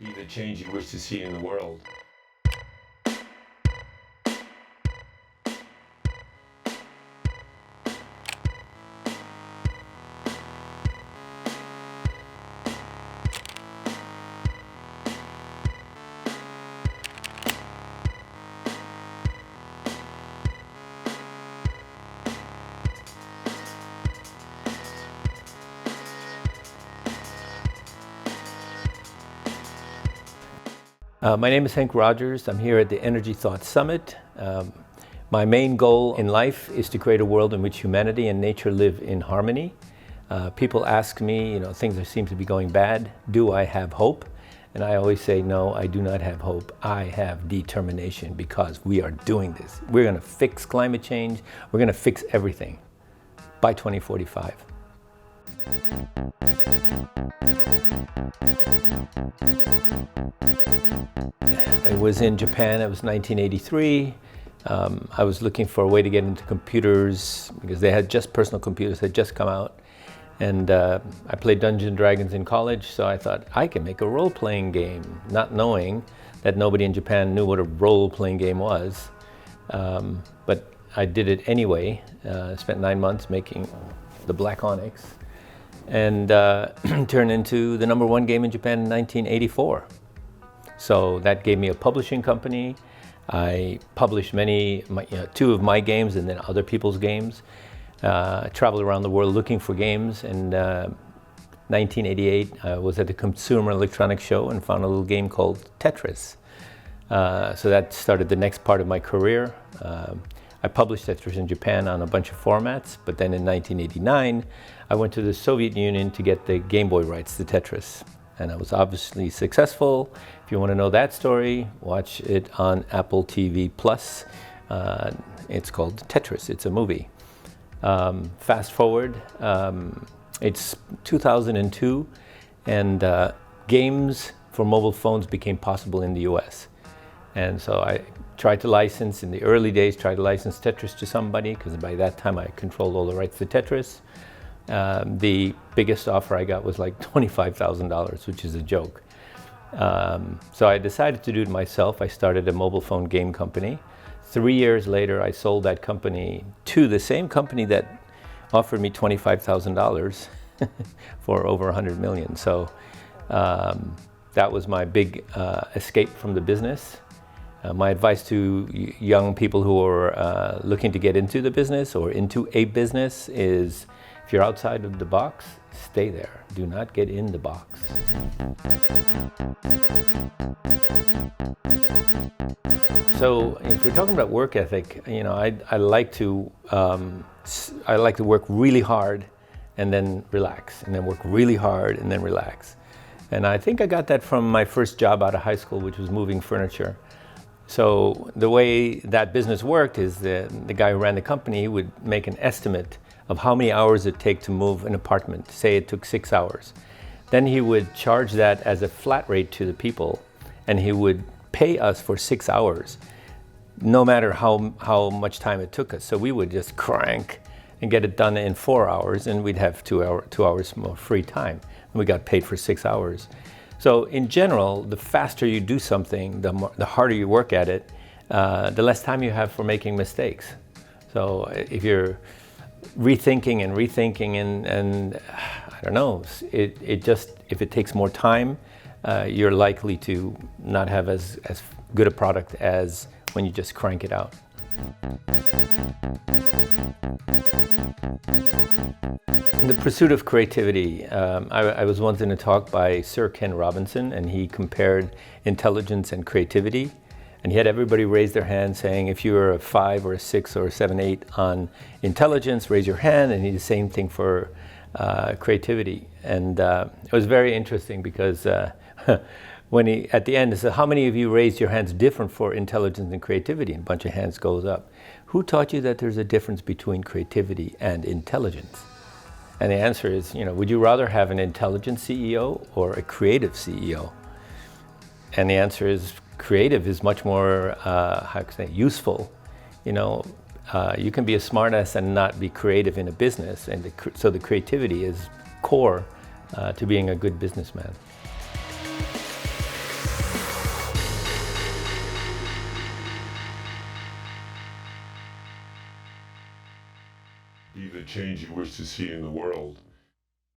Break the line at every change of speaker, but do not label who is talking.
be the change you wish to see in the world.
My name is Henk Rogers. I'm here at the Energy Thought Summit. My main goal in life is to create a world in which humanity and nature live in harmony. People ask me, things that seem to be going bad, do I have hope? And I always say, no, I do not have hope. I have determination because we are doing this. We're going to fix climate change. We're going to fix everything by 2045. I was in Japan, it was 1983. I was looking for a way to get into computers because they had personal computers had just come out. And I played Dungeons & Dragons in college, so I thought I can make a role-playing game, not knowing that nobody in Japan knew what a role-playing game was. But I did it anyway. Spent 9 months making the Black Onyx, and turned into the #1 game in Japan in 1984. So that gave me a publishing company. I published two of my games and then other people's games. Traveled around the world looking for games. And 1988, I was at the Consumer Electronics Show and found a little game called Tetris. So that started the next part of my career. I published Tetris in Japan on a bunch of formats, but then in 1989, I went to the Soviet Union to get the Game Boy rights to Tetris. And I was obviously successful. If you want to know that story, watch it on Apple TV Plus. It's called Tetris, it's a movie. Fast forward, it's 2002, and games for mobile phones became possible in the US. And so I tried to license, in the early days, Tetris to somebody, because by that time I controlled all the rights to Tetris. The biggest offer I got was like $25,000, which is a joke. So I decided to do it myself. I started a mobile phone game company. 3 years later, I sold that company to the same company that offered me $25,000 for over 100 million. So that was my big escape from the business. My advice to young people who are looking to get into the business or into a business is, if you're outside of the box, stay there. Do not get in the box. So if we're talking about work ethic, I like to work really hard and then relax, and then work really hard and then relax. And I think I got that from my first job out of high school, which was moving furniture. So the way that business worked is the guy who ran the company would make an estimate of how many hours it take to move an apartment. Say it took 6 hours. Then he would charge that as a flat rate to the people, and he would pay us for 6 hours, no matter how much time it took us. So we would just crank and get it done in 4 hours, and we'd have 2 hours more free time. And we got paid for 6 hours. So in general, the faster you do something, the harder you work at it, the less time you have for making mistakes. So if you're rethinking and I don't know, if it takes more time, you're likely to not have as good a product as when you just crank it out. In the pursuit of creativity, I was once in a talk by Sir Ken Robinson, and he compared intelligence and creativity. And he had everybody raise their hand saying, if you're a 5 or a 6 or a 7, 8 on intelligence, raise your hand. And he did the same thing for creativity. And it was very interesting because when he, at the end, he said, how many of you raised your hands different for intelligence and creativity? And a bunch of hands goes up. Who taught you that there's a difference between creativity and intelligence? And the answer is, would you rather have an intelligent CEO or a creative CEO? And the answer is, creative is much more, useful. You can be a smartass and not be creative in a business, and so the creativity is core to being a good businessman.
Be the change you wish to see in the world.